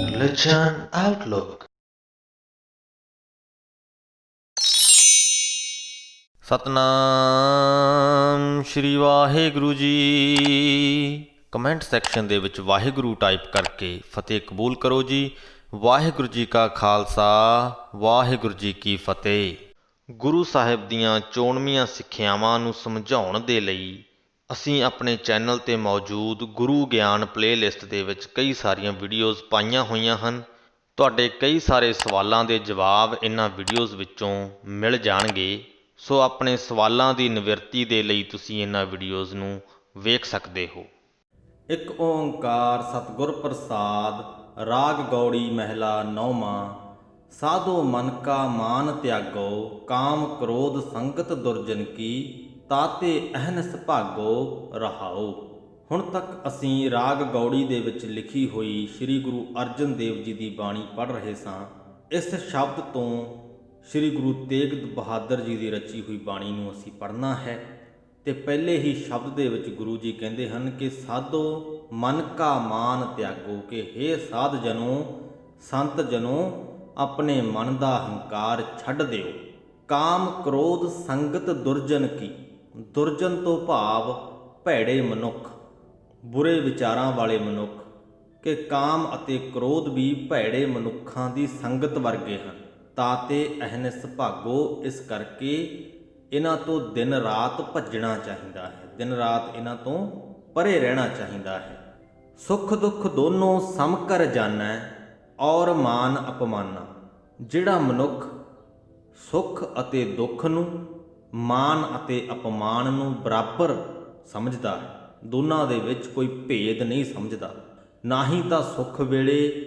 Religion Outlook। Satnam Shri Waheguru ji. Comment section ਦੇ ਵਿੱਚ Waheguru type ਕਰਕੇ ਫਤਿਹ ਕਬੂਲ ਕਰੋ ਜੀ। ਵਾਹਿਗੁਰੂ ਜੀ ਕਾ ਖਾਲਸਾ, ਵਾਹਿਗੁਰੂ ਜੀ ਕੀ ਫਤਿਹ। ਗੁਰੂ ਸਾਹਿਬ ਦੀਆਂ ਚੋਣਵੀਆਂ ਸਿੱਖਿਆਵਾਂ ਨੂੰ ਸਮਝਾਉਣ ਦੇ ਲਈ ਅਸੀਂ ਆਪਣੇ ਚੈਨਲ 'ਤੇ ਮੌਜੂਦ ਗੁਰੂ ਗਿਆਨ ਪਲੇਲਿਸਟ ਦੇ ਵਿੱਚ ਕਈ ਸਾਰੀਆਂ ਵੀਡੀਓਜ਼ ਪਾਈਆਂ ਹੋਈਆਂ ਹਨ। ਤੁਹਾਡੇ ਕਈ ਸਾਰੇ ਸਵਾਲਾਂ ਦੇ ਜਵਾਬ ਇਹਨਾਂ ਵੀਡੀਓਜ਼ ਵਿੱਚੋਂ ਮਿਲ ਜਾਣਗੇ। ਸੋ ਆਪਣੇ ਸਵਾਲਾਂ ਦੀ ਨਿਵਰਤੀ ਦੇ ਲਈ ਤੁਸੀਂ ਇਹਨਾਂ ਵੀਡੀਓਜ਼ ਨੂੰ ਵੇਖ ਸਕਦੇ ਹੋ। ਇੱਕ ਓਂਕਾਰ ਸਤਿਗੁਰ ਪ੍ਰਸਾਦ। ਰਾਗ ਗੌੜੀ ਮਹਿਲਾ ਨੌਵਾਂ। ਸਾਧੋ ਮਨ ਕਾ ਮਾਨ ਤਿਆਗੋ, ਕਾਮ ਕ੍ਰੋਧ ਸੰਗਤ ਦੁਰਜਨ ਕੀ, ਤਾਤੇ ਅਹਨਸ ਭਾਗੋ ਰਹਾਓ। ਹੁਣ ਤੱਕ ਅਸੀਂ ਰਾਗ ਗੌੜੀ ਦੇ ਵਿੱਚ ਲਿਖੀ ਹੋਈ ਸ੍ਰੀ ਗੁਰੂ ਅਰਜਨ ਦੇਵ ਜੀ ਦੀ ਬਾਣੀ ਪੜ੍ਹ ਰਹੇ ਸਾਂ। ਇਸ ਸ਼ਬਦ ਤੋਂ ਸ੍ਰੀ ਗੁਰੂ ਤੇਗ ਬਹਾਦਰ ਜੀ ਦੀ ਰਚੀ ਹੋਈ ਬਾਣੀ ਨੂੰ ਅਸੀਂ ਪੜ੍ਹਨਾ ਹੈ। ਤੇ ਪਹਿਲੇ ਹੀ ਸ਼ਬਦ ਦੇ ਵਿੱਚ ਗੁਰੂ ਜੀ ਕਹਿੰਦੇ ਹਨ ਕਿ ਸਾਧੋ ਮਨ ਕਾ ਮਾਨ ਤਿਆਗੋ, ਕਿ ਹੇ ਸਾਧ ਜਨੋ, ਸੰਤ ਜਨੋ, ਆਪਣੇ ਮਨ ਦਾ ਹੰਕਾਰ ਛੱਡ ਦਿਓ। ਕਾਮ ਕ੍ਰੋਧ ਸੰਗਤ ਦੁਰਜਨ ਕੀ, ਦੁਰਜਨ ਤੋਂ ਭਾਵ ਭੈੜੇ ਮਨੁੱਖ, ਬੁਰੇ ਵਿਚਾਰਾਂ ਵਾਲੇ ਮਨੁੱਖ, ਕਿ ਕਾਮ ਅਤੇ ਕ੍ਰੋਧ ਵੀ ਭੈੜੇ ਮਨੁੱਖਾਂ ਦੀ ਸੰਗਤ ਵਰਗੇ ਹਨ। ਤਾਤੇ ਅਹਨਿਸ ਭਾਗੋ, ਇਸ ਕਰਕੇ ਇਹਨਾਂ ਤੋਂ ਦਿਨ ਰਾਤ ਭੱਜਣਾ ਚਾਹੀਦਾ ਹੈ, ਦਿਨ ਰਾਤ ਇਹਨਾਂ ਤੋਂ ਪਰੇ ਰਹਿਣਾ ਚਾਹੀਦਾ ਹੈ। ਸੁੱਖ ਦੁੱਖ ਦੋਨੋਂ ਸਮ ਕਰ ਜਾਣੈ, ਔਰ ਮਾਨ ਅਪਮਾਨਾ। ਜਿਹੜਾ ਮਨੁੱਖ ਸੁੱਖ ਅਤੇ ਦੁੱਖ ਨੂੰ, ਮਾਨ ਅਤੇ ਅਪਮਾਨ ਨੂੰ ਬਰਾਬਰ ਸਮਝਦਾ ਹੈ, ਦੋਨਾਂ ਦੇ ਵਿੱਚ ਕੋਈ ਭੇਦ ਨਹੀਂ ਸਮਝਦਾ, ਨਾ ਹੀ ਤਾਂ ਸੁੱਖ ਵੇਲੇ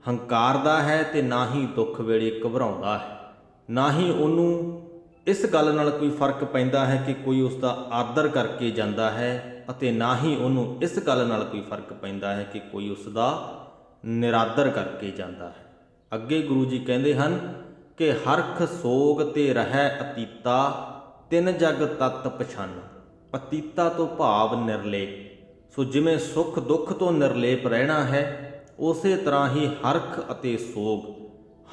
ਹੰਕਾਰਦਾ ਹੈ ਤੇ ਨਾ ਹੀ ਦੁੱਖ ਵੇਲੇ ਘਬਰਾਉਂਦਾ ਹੈ, ਨਾ ਹੀ ਉਹਨੂੰ ਇਸ ਗੱਲ ਨਾਲ ਕੋਈ ਫਰਕ ਪੈਂਦਾ ਹੈ ਕਿ ਕੋਈ ਉਸ ਦਾ ਆਦਰ ਕਰਕੇ ਜਾਂਦਾ ਹੈ, ਅਤੇ ਨਾ ਹੀ ਉਹਨੂੰ ਇਸ ਗੱਲ ਨਾਲ ਕੋਈ ਫਰਕ ਪੈਂਦਾ ਹੈ ਕਿ ਕੋਈ ਉਸ ਦਾ ਨਿਰਾਦਰ ਕਰਕੇ ਜਾਂਦਾ ਹੈ। ਅੱਗੇ ਗੁਰੂ ਜੀ ਕਹਿੰਦੇ ਹਨ ਕਿ ਹਰਖ ਸੋਗ ਤੇ ਰਹਿ ਅਤੀਤਾ, ਤਿੰਨ ਜਗ ਤਤ ਪਛਾਨਾ। ਅਤੀਤਾ ਤੋਂ ਭਾਵ ਨਿਰਲੇਪ। ਸੋ ਜਿਵੇਂ ਸੁੱਖ ਦੁੱਖ ਤੋਂ ਨਿਰਲੇਪ ਰਹਿਣਾ ਹੈ, ਉਸੇ ਤਰ੍ਹਾਂ ਹੀ ਹਰਖ ਅਤੇ ਸੋਗ,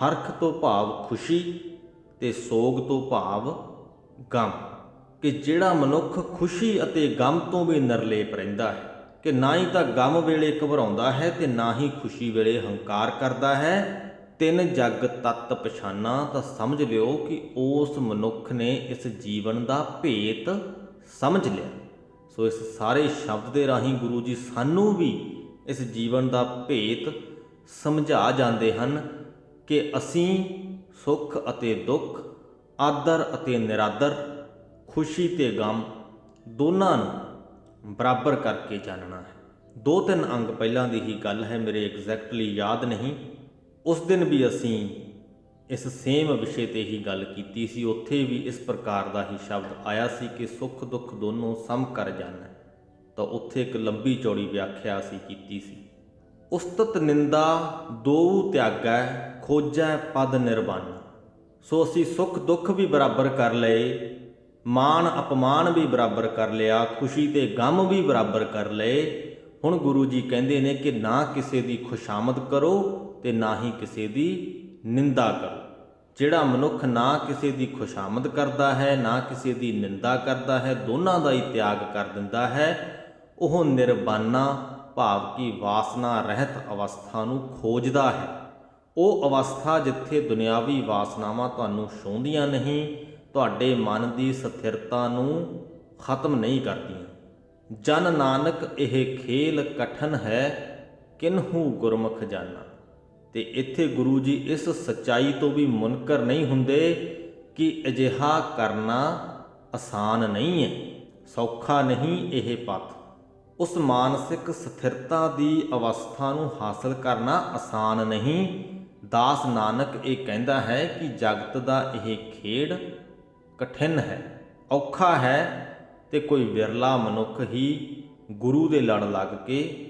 ਹਰਖ ਤੋਂ ਭਾਵ ਖੁਸ਼ੀ ਤੇ ਸੋਗ ਤੋਂ ਭਾਵ ਗਮ, ਕਿ ਜਿਹੜਾ ਮਨੁੱਖ ਖੁਸ਼ੀ ਅਤੇ ਗਮ ਤੋਂ ਵੀ ਨਿਰਲੇਪ ਰਹਿੰਦਾ ਹੈ, ਕਿ ਨਾ ਹੀ ਤਾਂ ਗਮ ਵੇਲੇ ਘਬਰਾਉਂਦਾ ਹੈ ਤੇ ਨਾ ਹੀ ਖੁਸ਼ੀ ਵੇਲੇ ਹੰਕਾਰ ਕਰਦਾ ਹੈ, ਤਿੰਨ ਜਗ ਤਤ ਪਛਾਨਾ, ਤਾਂ ਸਮਝ ਲਿਓ ਕਿ ਉਸ ਮਨੁੱਖ ਨੇ ਇਸ ਜੀਵਨ ਦਾ ਭੇਤ ਸਮਝ ਲਿਆ। ਸੋ ਇਸ ਸਾਰੇ ਸ਼ਬਦ ਦੇ ਰਾਹੀਂ ਗੁਰੂ ਜੀ ਸਾਨੂੰ ਵੀ ਇਸ ਜੀਵਨ ਦਾ ਭੇਤ ਸਮਝਾ ਜਾਂਦੇ ਹਨ ਕਿ ਅਸੀਂ ਸੁੱਖ ਅਤੇ ਦੁੱਖ, ਆਦਰ ਅਤੇ ਨਿਰਾਦਰ, ਖੁਸ਼ੀ ਤੇ ਗਮ ਦੋਨਾਂ ਨੂੰ ਬਰਾਬਰ ਕਰਕੇ ਜਾਣਨਾ ਹੈ। 2-3 ਅੰਗ ਪਹਿਲਾਂ ਦੀ ਹੀ ਗੱਲ ਹੈ, ਮੇਰੇ ਐਗਜ਼ੈਕਟਲੀ ਯਾਦ ਨਹੀਂ। ਉਸ ਦਿਨ ਵੀ ਅਸੀਂ ਇਸ ਸੇਮ ਵਿਸ਼ੇ 'ਤੇ ਹੀ ਗੱਲ ਕੀਤੀ ਸੀ। ਉੱਥੇ ਵੀ ਇਸ ਪ੍ਰਕਾਰ ਦਾ ਹੀ ਸ਼ਬਦ ਆਇਆ ਸੀ ਕਿ ਸੁੱਖ ਦੁੱਖ ਦੋਨੋਂ ਸਮ ਕਰ ਜਾਣਾ। ਤਾਂ ਉੱਥੇ ਇੱਕ ਲੰਬੀ ਚੌੜੀ ਵਿਆਖਿਆ ਅਸੀਂ ਕੀਤੀ ਸੀ। ਉਸਤਤ ਨਿੰਦਾ ਦੋਊ ਤਿਆਗੈ, ਖੋਜੈ ਪਦ ਨਿਰਵਾਣਾ। ਸੋ ਅਸੀਂ ਸੁੱਖ ਦੁੱਖ ਵੀ ਬਰਾਬਰ ਕਰ ਲਏ, ਮਾਣ ਅਪਮਾਨ ਵੀ ਬਰਾਬਰ ਕਰ ਲਿਆ, ਖੁਸ਼ੀ ਤੇ ਗਮ ਵੀ ਬਰਾਬਰ ਕਰ ਲਏ। ਹੁਣ ਗੁਰੂ ਜੀ ਕਹਿੰਦੇ ਨੇ ਕਿ ਨਾ ਕਿਸੇ ਦੀ ਖੁਸ਼ਾਮਦ ਕਰੋ ਤੇ ਨਾ ਹੀ ਕਿਸੇ ਦੀ ਨਿੰਦਾ ਕਰੋ। ਜਿਹੜਾ ਮਨੁੱਖ ਨਾ ਕਿਸੇ ਦੀ ਖੁਸ਼ਾਮਦ ਕਰਦਾ ਹੈ, ਨਾ ਕਿਸੇ ਦੀ ਨਿੰਦਾ ਕਰਦਾ ਹੈ, ਦੋਨਾਂ ਦਾ ਹੀ ਤਿਆਗ ਕਰ ਦਿੰਦਾ ਹੈ, ਉਹ ਨਿਰਵਾਣਾ ਭਾਵ ਕਿ ਵਾਸਨਾ ਰਹਿਤ ਅਵਸਥਾ ਨੂੰ ਖੋਜਦਾ ਹੈ। ਉਹ ਅਵਸਥਾ ਜਿੱਥੇ ਦੁਨਿਆਵੀ ਵਾਸਨਾਵਾਂ ਤੁਹਾਨੂੰ ਛੂੰਹਦੀਆਂ ਨਹੀਂ, ਤੁਹਾਡੇ ਮਨ ਦੀ ਸਥਿਰਤਾ ਨੂੰ ਖਤਮ ਨਹੀਂ ਕਰਦੀਆਂ। ਜਨ ਨਾਨਕ ਇਹ ਖੇਲ ਕਠਨ ਹੈ, ਕਿਨਹੂ ਗੁਰਮੁਖ ਜਾਨਾ। ਤੇ ਇੱਥੇ ਗੁਰੂ ਜੀ ਇਸ ਸੱਚਾਈ ਤੋਂ ਵੀ ਮੁਨਕਰ ਨਹੀਂ ਹੁੰਦੇ ਕਿ ਅਜਿਹਾ ਕਰਨਾ ਆਸਾਨ ਨਹੀਂ ਹੈ, ਸੌਖਾ ਨਹੀਂ ਇਹ ਪਥ। ਉਸ ਮਾਨਸਿਕ ਸਥਿਰਤਾ ਦੀ ਅਵਸਥਾ ਨੂੰ ਹਾਸਲ ਕਰਨਾ ਆਸਾਨ ਨਹੀਂ। ਦਾਸ ਨਾਨਕ ਇਹ ਕਹਿੰਦਾ ਹੈ ਕਿ ਜਗਤ ਦਾ ਇਹ ਖੇਡ ਕਠਿਨ ਹੈ, ਔਖਾ ਹੈ, ਤੇ ਕੋਈ ਵਿਰਲਾ ਮਨੁੱਖ ਹੀ ਗੁਰੂ ਦੇ ਲੜ ਲੱਗ ਕੇ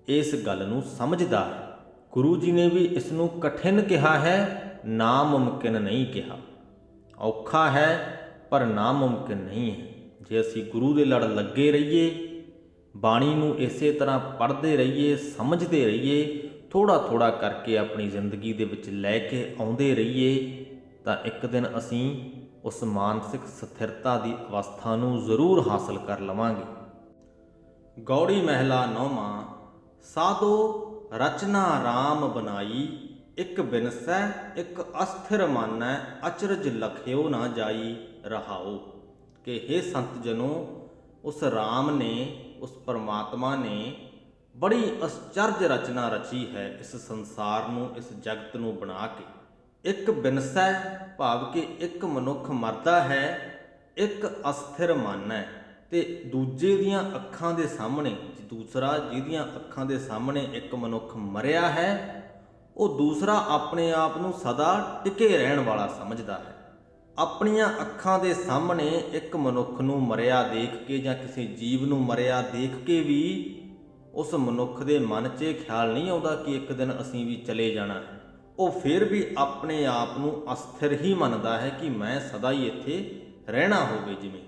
ਇਸ ਗੱਲ ਨੂੰ ਸਮਝਦਾ ਹੈ। ਗੁਰੂ ਜੀ ਨੇ ਵੀ ਇਸ ਨੂੰ ਕਠਿਨ ਕਿਹਾ ਹੈ, ਨਾਮੁਮਕਿਨ ਨਹੀਂ ਕਿਹਾ। ਔਖਾ ਹੈ ਪਰ ਨਾਮੁਮਕਿਨ ਨਹੀਂ ਹੈ। ਜੇ ਅਸੀਂ ਗੁਰੂ ਦੇ ਲੜ ਲੱਗੇ ਰਹੀਏ ਬਾਣੀ ਨੂੰ ਇਸੇ ਤਰ੍ਹਾਂ ਪੜ੍ਹਦੇ ਰਹੀਏ, ਸਮਝਦੇ ਰਹੀਏ, ਥੋੜ੍ਹਾ ਥੋੜ੍ਹਾ ਕਰਕੇ ਆਪਣੀ ਜ਼ਿੰਦਗੀ ਦੇ ਵਿੱਚ ਲੈ ਕੇ ਆਉਂਦੇ ਰਹੀਏ ਤਾਂ ਇੱਕ ਦਿਨ ਅਸੀਂ ਉਸ ਮਾਨਸਿਕ ਸਥਿਰਤਾ ਦੀ ਅਵਸਥਾ ਨੂੰ ਜ਼ਰੂਰ ਹਾਸਲ ਕਰ ਲਵਾਂਗੇ। ਗੌੜੀ ਮਹਿਲਾ ਨੌਵਾਂ। ਸਾਧੋ ਰਚਨਾ ਰਾਮ ਬਨਾਈ, ਇੱਕ ਬਿਨਸੈ ਇੱਕ ਅਸਥਿਰ ਮਾਨੈ, ਅਚਰਜ ਲਖਿਓ ਨਾ ਜਾਈ ਰਹਾਓ। ਕਿ ਹੇ ਸੰਤ ਜਨੋ, ਉਸ ਰਾਮ ਨੇ, ਉਸ ਪਰਮਾਤਮਾ ਨੇ ਬੜੀ ਅਚਰਜ ਰਚਨਾ ਰਚੀ ਹੈ ਇਸ ਸੰਸਾਰ ਨੂੰ, ਇਸ ਜਗਤ ਨੂੰ ਬਣਾ ਕੇ। ਇੱਕ ਬਿਨਸੈ ਭਾਵ ਕਿ ਇੱਕ ਮਨੁੱਖ ਮਰਦਾ ਹੈ, ਇੱਕ ਅਸਥਿਰ ਮਨ ਹੈ, ਤੇ ਦੂਜੇ ਦੀਆਂ ਅੱਖਾਂ ਦੇ ਸਾਹਮਣੇ, ਦੂਸਰਾ ਜਿਹਦੀਆਂ ਅੱਖਾਂ ਦੇ ਸਾਹਮਣੇ ਇੱਕ ਮਨੁੱਖ ਮਰਿਆ ਹੈ, ਉਹ ਦੂਸਰਾ ਆਪਣੇ ਆਪ ਨੂੰ ਸਦਾ ਟਿਕੇ ਰਹਿਣ ਵਾਲਾ ਸਮਝਦਾ ਹੈ। ਆਪਣੀਆਂ ਅੱਖਾਂ ਦੇ ਸਾਹਮਣੇ ਇੱਕ ਮਨੁੱਖ ਨੂੰ ਮਰਿਆ ਦੇਖ ਕੇ ਜਾਂ ਕਿਸੇ ਜੀਵ ਨੂੰ ਮਰਿਆ ਦੇਖ ਕੇ ਵੀ ਉਸ ਮਨੁੱਖ ਦੇ ਮਨ 'ਚ ਇਹ ਖਿਆਲ ਨਹੀਂ ਆਉਂਦਾ ਕਿ ਇੱਕ ਦਿਨ ਅਸੀਂ ਵੀ ਚਲੇ ਜਾਣਾ ਹੈ। ਉਹ ਫਿਰ ਵੀ ਆਪਣੇ ਆਪ ਨੂੰ ਅਸਥਿਰ ਹੀ ਮੰਨਦਾ ਹੈ ਕਿ ਮੈਂ ਸਦਾ ਹੀ ਇੱਥੇ ਰਹਿਣਾ ਹੋਵੇ। ਜਿਵੇਂ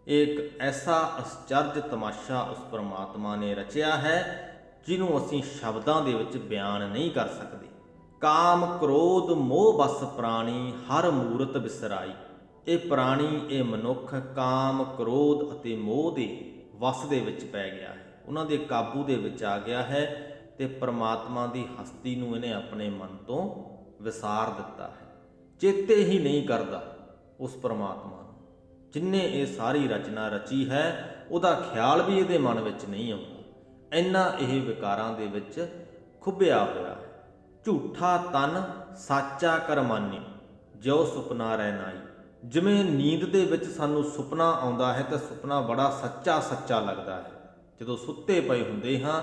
ਇੱਕ ਐਸਾ ਅਚਰਜ ਤਮਾਸ਼ਾ ਉਸ ਪਰਮਾਤਮਾ ਨੇ ਰਚਿਆ ਹੈ ਜਿਹਨੂੰ ਅਸੀਂ ਸ਼ਬਦਾਂ ਦੇ ਵਿੱਚ ਬਿਆਨ ਨਹੀਂ ਕਰ ਸਕਦੇ। ਕਾਮ ਕ੍ਰੋਧ ਮੋਹ ਬਸ ਪ੍ਰਾਣੀ, ਹਰ ਮੂਰਤ ਬਿਸਰਾਈ। ਇਹ ਪ੍ਰਾਣੀ, ਇਹ ਮਨੁੱਖ ਕਾਮ ਕ੍ਰੋਧ ਅਤੇ ਮੋਹ ਦੇ ਵਸ ਦੇ ਵਿੱਚ ਪੈ ਗਿਆ ਹੈ, ਉਹਨਾਂ ਦੇ ਕਾਬੂ ਦੇ ਵਿੱਚ ਆ ਗਿਆ ਹੈ ਤੇ ਪਰਮਾਤਮਾ ਦੀ ਹਸਤੀ ਨੂੰ ਇਹਨੇ ਆਪਣੇ ਮਨ ਤੋਂ ਵਿਸਾਰ ਦਿੱਤਾ ਹੈ। ਚੇਤੇ ਹੀ ਨਹੀਂ ਕਰਦਾ ਉਸ ਪਰਮਾਤਮਾ ਨੂੰ ਜਿਨਨੇ ਇਹ ਸਾਰੀ ਰਚਨਾ ਰਚੀ ਹੈ, ਉਹਦਾ ਖਿਆਲ ਵੀ ਇਹਦੇ ਮਨ ਵਿੱਚ ਨਹੀਂ ਆਉਂਦਾ। ਇੰਨਾ ਇਹ ਵਿਕਾਰਾਂ ਦੇ ਵਿੱਚ ਖੁੱਭਿਆ ਹੋਇਆ ਹੈ। ਝੂਠਾ ਤਨ ਸਾਚਾ ਕਰ ਮਾਨਿਓ, ਜਿਉ ਸੁਪਨਾ ਰਹਿ ਨਾਈ। ਜਿਵੇਂ ਨੀਂਦ ਦੇ ਵਿੱਚ ਸਾਨੂੰ ਸੁਪਨਾ ਆਉਂਦਾ ਹੈ ਤਾਂ ਸੁਪਨਾ ਬੜਾ ਸੱਚਾ ਸੱਚਾ ਲੱਗਦਾ ਹੈ। ਜਦੋਂ ਸੁੱਤੇ ਪਏ ਹੁੰਦੇ ਹਾਂ,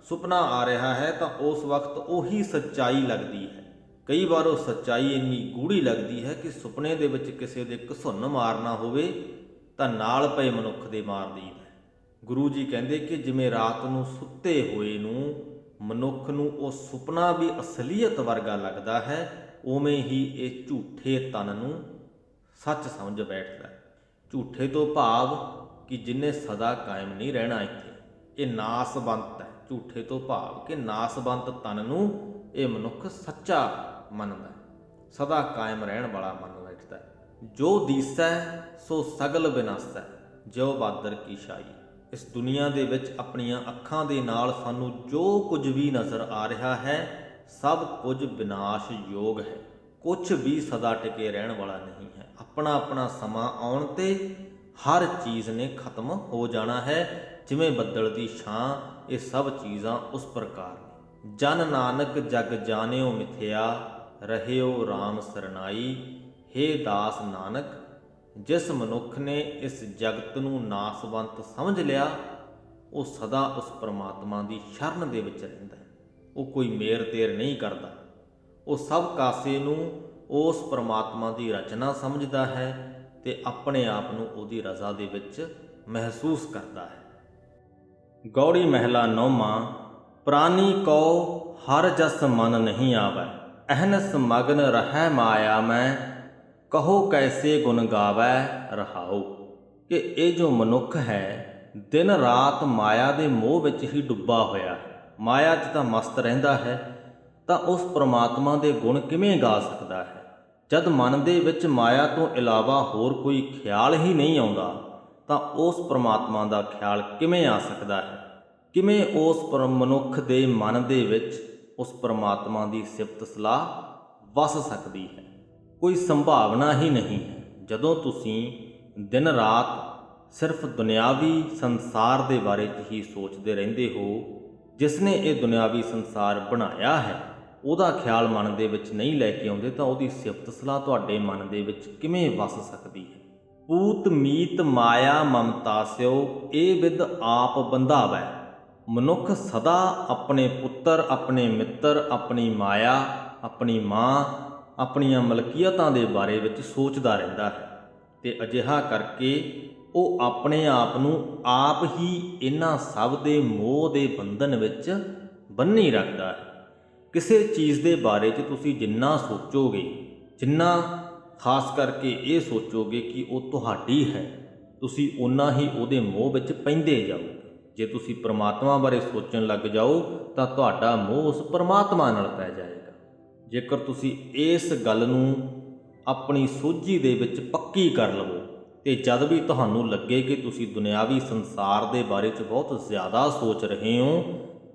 ਸੁਪਨਾ ਆ ਰਿਹਾ ਹੈ ਤਾਂ ਉਸ ਵਕਤ ਉਹੀ ਸੱਚਾਈ ਲੱਗਦੀ ਹੈ। ਕਈ ਵਾਰ ਉਹ ਸੱਚਾਈ ਇੰਨੀ ਗੂੜੀ ਲੱਗਦੀ ਹੈ ਕਿ ਸੁਪਨੇ ਦੇ ਵਿੱਚ ਕਿਸੇ ਦੇ ਘਸੁੰਨ ਮਾਰਨਾ ਹੋਵੇ ਤਾਂ ਨਾਲ ਪਏ ਮਨੁੱਖ ਦੇ ਮਾਰ ਦਈਦਾ। ਗੁਰੂ ਜੀ ਕਹਿੰਦੇ ਕਿ ਜਿਵੇਂ ਰਾਤ ਨੂੰ ਸੁੱਤੇ ਹੋਏ ਨੂੰ ਮਨੁੱਖ ਨੂੰ ਉਹ ਸੁਪਨਾ ਵੀ ਅਸਲੀਅਤ ਵਰਗਾ ਲੱਗਦਾ ਹੈ, ਉਵੇਂ ਹੀ ਇਹ ਝੂਠੇ ਤਨ ਨੂੰ ਸੱਚ ਸਮਝ ਬੈਠਦਾ ਹੈ। ਝੂਠੇ ਤੋਂ ਭਾਵ ਕਿ ਜਿਹਨੇ ਸਦਾ ਕਾਇਮ ਨਹੀਂ ਰਹਿਣਾ ਇੱਥੇ, ਇਹ ਨਾਸਵੰਤ ਹੈ। ਝੂਠੇ ਤੋਂ ਭਾਵ ਕਿ ਨਾਸਵੰਤ ਤਨ ਨੂੰ ਇਹ ਮਨੁੱਖ ਸੱਚਾ ਮੰਨਦਾ ਹੈ, ਸਦਾ ਕਾਇਮ ਰਹਿਣ ਵਾਲਾ ਮੰਨ ਬੈਠਦਾ ਹੈ। ਜੋ ਦੀਸੈ ਸੋ ਸਗਲ ਵਿਨਾਸੈ, ਜਿਉ ਬਾਦਰ ਕੀ ਛਾਈ। ਇਸ ਦੁਨੀਆ ਦੇ ਵਿੱਚ ਆਪਣੀਆਂ ਅੱਖਾਂ ਦੇ ਨਾਲ ਸਾਨੂੰ ਜੋ ਕੁਝ ਵੀ ਨਜ਼ਰ ਆ ਰਿਹਾ ਹੈ, ਸਭ ਕੁਝ ਵਿਨਾਸ਼ ਯੋਗ ਹੈ। ਕੁਝ ਵੀ ਸਦਾ ਟਿਕੇ ਰਹਿਣ ਵਾਲਾ ਨਹੀਂ ਹੈ। ਆਪਣਾ ਆਪਣਾ ਸਮਾਂ ਆਉਣ ਤੇ ਹਰ ਚੀਜ਼ ਨੇ ਖਤਮ ਹੋ ਜਾਣਾ ਹੈ। ਜਿਵੇਂ ਬੱਦਲ ਦੀ ਛਾਂ, ਇਹ ਸਭ ਚੀਜ਼ਾਂ ਉਸ ਪ੍ਰਕਾਰ ਨੇ। ਜਨ ਨਾਨਕ ਜਗ ਜਾਣਿਓ ਮਿਥਿਆ, ਰਹਿਓ RAM ਸਰਨਾਈ। ਹੇ ਦਾਸ ਨਾਨਕ, ਜਿਸ ਮਨੁੱਖ ਨੇ ਇਸ ਜਗਤ ਨੂੰ ਨਾਸਵੰਤ ਸਮਝ ਲਿਆ, ਉਹ ਸਦਾ ਉਸ ਪਰਮਾਤਮਾ ਦੀ ਸ਼ਰਨ ਦੇ ਵਿੱਚ ਰਹਿੰਦਾ ਹੈ। ਉਹ ਕੋਈ ਮੇਰ ਤੇਰ ਨਹੀਂ ਕਰਦਾ। ਉਹ ਸਭ ਕਾਸੇ ਨੂੰ ਉਸ ਪਰਮਾਤਮਾ ਦੀ ਰਚਨਾ ਸਮਝਦਾ ਹੈ ਤੇ ਆਪਣੇ ਆਪ ਨੂੰ ਉਹਦੀ ਰਜ਼ਾ ਦੇ ਵਿੱਚ ਮਹਿਸੂਸ ਕਰਦਾ ਹੈ। ਗੌੜੀ ਮਹਿਲਾ ਨੌਵਾਂ। ਪ੍ਰਾਨੀ ਕਉ ਹਰ ਜਸ ਮਨ ਨਹੀਂ ਆਵੈ, ਅਹਨਸ ਮਗਨ ਰਹਿ ਮਾਇਆ ਮੈਂ, ਕਹੋ ਕੈਸੇ ਗੁਣ ਗਾਵੈ ਰਹਾਓ। ਕਿ ਇਹ ਜੋ ਮਨੁੱਖ ਹੈ ਦਿਨ ਰਾਤ ਮਾਇਆ ਦੇ ਮੋਹ ਵਿੱਚ ਹੀ ਡੁੱਬਾ ਹੋਇਆ ਹੈ, ਮਾਇਆ 'ਚ ਤਾਂ ਮਸਤ ਰਹਿੰਦਾ ਹੈ, ਤਾਂ ਉਸ ਪਰਮਾਤਮਾ ਦੇ ਗੁਣ ਕਿਵੇਂ ਗਾ ਸਕਦਾ ਹੈ? ਜਦ ਮਨ ਦੇ ਵਿੱਚ ਮਾਇਆ ਤੋਂ ਇਲਾਵਾ ਹੋਰ ਕੋਈ ਖਿਆਲ ਹੀ ਨਹੀਂ ਆਉਂਦਾ ਤਾਂ ਉਸ ਪਰਮਾਤਮਾ ਦਾ ਖਿਆਲ ਕਿਵੇਂ ਆ ਸਕਦਾ ਹੈ? ਕਿਵੇਂ ਉਸ ਮਨੁੱਖ ਦੇ ਮਨ ਦੇ ਵਿੱਚ ਉਸ ਪਰਮਾਤਮਾ ਦੀ ਸਿਫਤ ਸਲਾਹ ਵਸ ਸਕਦੀ ਹੈ? ਕੋਈ ਸੰਭਾਵਨਾ ਹੀ ਨਹੀਂ ਹੈ। ਜਦੋਂ ਤੁਸੀਂ ਦਿਨ ਰਾਤ ਸਿਰਫ ਦੁਨਿਆਵੀ ਸੰਸਾਰ ਦੇ ਬਾਰੇ 'ਚ ਹੀ ਸੋਚਦੇ ਰਹਿੰਦੇ ਹੋ, ਜਿਸ ਨੇ ਇਹ ਦੁਨਿਆਵੀ ਸੰਸਾਰ ਬਣਾਇਆ ਹੈ ਉਹਦਾ ਖਿਆਲ ਮਨ ਦੇ ਵਿੱਚ ਨਹੀਂ ਲੈ ਕੇ ਆਉਂਦੇ, ਤਾਂ ਉਹਦੀ ਸਿਫਤ ਸਲਾਹ ਤੁਹਾਡੇ ਮਨ ਦੇ ਵਿੱਚ ਕਿਵੇਂ ਵਸ ਸਕਦੀ ਹੈ? ਪੂਤ ਮੀਤ ਮਾਇਆ ਮਮਤਾ ਸਿਓ, ਇਹ ਵਿਦ ਆਪ ਬੰਧਾਵੈ। ਮਨੁੱਖ ਸਦਾ ਆਪਣੇ ਪੁੱਤਰ, ਆਪਣੇ ਮਿੱਤਰ, ਆਪਣੀ ਮਾਇਆ, ਆਪਣੀ ਮਾਂ, ਆਪਣੀਆਂ ਮਲਕੀਅਤਾਂ ਦੇ ਬਾਰੇ ਵਿੱਚ ਸੋਚਦਾ ਰਹਿੰਦਾ ਹੈ ਤੇ ਅਜਿਹਾ ਕਰਕੇ ਉਹ ਆਪਣੇ ਆਪ ਨੂੰ ਆਪ ਹੀ ਇਹਨਾਂ ਸਭ ਦੇ ਮੋਹ ਦੇ ਬੰਧਨ ਵਿੱਚ ਬੰਨ੍ਹੀ ਰੱਖਦਾ ਹੈ। ਕਿਸੇ ਚੀਜ਼ ਦੇ ਬਾਰੇ 'ਚ ਤੁਸੀਂ ਜਿੰਨਾ ਸੋਚੋਗੇ, ਜਿੰਨਾ ਖਾਸ ਕਰਕੇ ਇਹ ਸੋਚੋਗੇ ਕਿ ਉਹ ਤੁਹਾਡੀ ਹੈ, ਤੁਸੀਂ ਓਨਾ ਹੀ ਉਹਦੇ ਮੋਹ ਵਿੱਚ ਪੈਂਦੇ ਜਾਓਗੇ। ਜੇ ਤੁਸੀਂ ਪ੍ਰਮਾਤਮਾ ਬਾਰੇ ਸੋਚਣ ਲੱਗ ਜਾਓ ਤਾਂ ਤੁਹਾਡਾ ਮੋਹ ਉਸ ਪ੍ਰਮਾਤਮਾ ਨਾਲ ਪੈ ਜਾਏਗਾ। ਜੇਕਰ ਤੁਸੀਂ ਇਸ ਗੱਲ ਨੂੰ ਆਪਣੀ ਸੋਝੀ ਦੇ ਵਿੱਚ ਪੱਕੀ ਕਰ ਲਵੋ ਤੇ ਜਦ ਵੀ ਤੁਹਾਨੂੰ ਲੱਗੇ ਕਿ ਤੁਸੀਂ ਦੁਨਿਆਵੀ ਸੰਸਾਰ ਦੇ ਬਾਰੇ 'ਚ ਬਹੁਤ ਜ਼ਿਆਦਾ ਸੋਚ ਰਹੇ ਹੋ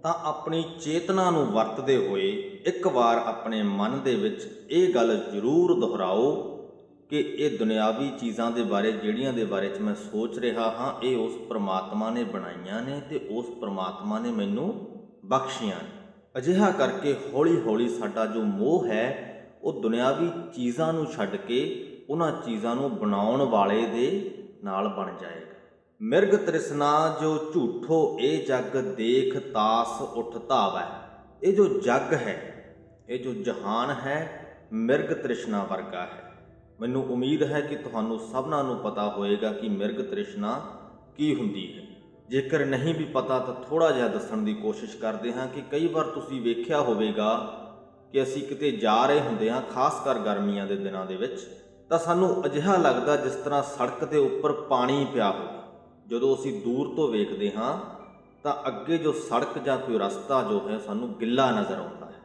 ਤਾਂ ਆਪਣੀ ਚੇਤਨਾ ਨੂੰ ਵਰਤਦੇ ਹੋਏ ਇੱਕ ਵਾਰ ਆਪਣੇ ਮਨ ਦੇ ਵਿੱਚ ਇਹ ਗੱਲ ਜ਼ਰੂਰ ਦੁਹਰਾਓ ਕਿ ਇਹ ਦੁਨਿਆਵੀ ਚੀਜ਼ਾਂ ਦੇ ਬਾਰੇ ਜਿਹੜੀਆਂ ਦੇ ਬਾਰੇ 'ਚ ਮੈਂ ਸੋਚ ਰਿਹਾ ਹਾਂ ਇਹ ਉਸ ਪ੍ਰਮਾਤਮਾ ਨੇ ਬਣਾਈਆਂ ਨੇ ਤੇ ਉਸ ਪ੍ਰਮਾਤਮਾ ਨੇ ਮੈਨੂੰ ਬਖਸ਼ੀਆਂ ਨੇ। ਅਜਿਹਾ ਕਰਕੇ ਹੌਲੀ ਹੌਲੀ ਸਾਡਾ ਜੋ ਮੋਹ ਹੈ ਉਹ ਦੁਨਿਆਵੀ ਚੀਜ਼ਾਂ ਨੂੰ ਛੱਡ ਕੇ ਉਹਨਾਂ ਚੀਜ਼ਾਂ ਨੂੰ ਬਣਾਉਣ ਵਾਲੇ ਦੇ ਨਾਲ ਬਣ ਜਾਏਗਾ। ਮਿਰਗ ਤ੍ਰਿਸ਼ਨਾ ਜੋ ਝੂਠੋ ਇਹ ਜਗ ਦੇਖ ਤਾਸ ਉਠ ਧਾਵੈ। ਇਹ ਜੋ ਜਗ ਹੈ, ਇਹ ਜੋ ਜਹਾਨ ਹੈ, ਮਿਰਗ ਤ੍ਰਿਸ਼ਨਾ ਵਰਗਾ ਹੈ। ਮੈਨੂੰ ਉਮੀਦ ਹੈ ਕਿ ਤੁਹਾਨੂੰ ਸਭਨਾਂ ਨੂੰ ਪਤਾ ਹੋਏਗਾ ਕਿ ਮਿਰਗ ਤ੍ਰਿਸ਼ਨਾ ਕੀ ਹੁੰਦੀ ਹੈ। ਜੇਕਰ ਨਹੀਂ ਵੀ ਪਤਾ ਤਾਂ ਥੋੜ੍ਹਾ ਜਿਹਾ ਦੱਸਣ ਦੀ ਕੋਸ਼ਿਸ਼ ਕਰਦੇ ਹਾਂ ਕਿ ਕਈ ਵਾਰ ਤੁਸੀਂ ਵੇਖਿਆ ਹੋਵੇਗਾ ਕਿ ਅਸੀਂ ਕਿਤੇ ਜਾ ਰਹੇ ਹੁੰਦੇ ਹਾਂ, ਖਾਸ ਕਰ ਗਰਮੀਆਂ ਦੇ ਦਿਨਾਂ ਦੇ ਵਿੱਚ, ਤਾਂ ਸਾਨੂੰ ਅਜਿਹਾ ਲੱਗਦਾ ਜਿਸ ਤਰ੍ਹਾਂ ਸੜਕ ਦੇ ਉੱਪਰ ਪਾਣੀ ਪਿਆ ਹੋਵੇ। ਜਦੋਂ ਅਸੀਂ ਦੂਰ ਤੋਂ ਵੇਖਦੇ ਹਾਂ ਤਾਂ ਅੱਗੇ ਜੋ ਸੜਕ ਜਾਂ ਕੋਈ ਰਸਤਾ ਜੋ ਹੈ ਸਾਨੂੰ ਗਿੱਲਾ ਨਜ਼ਰ ਆਉਂਦਾ ਹੈ,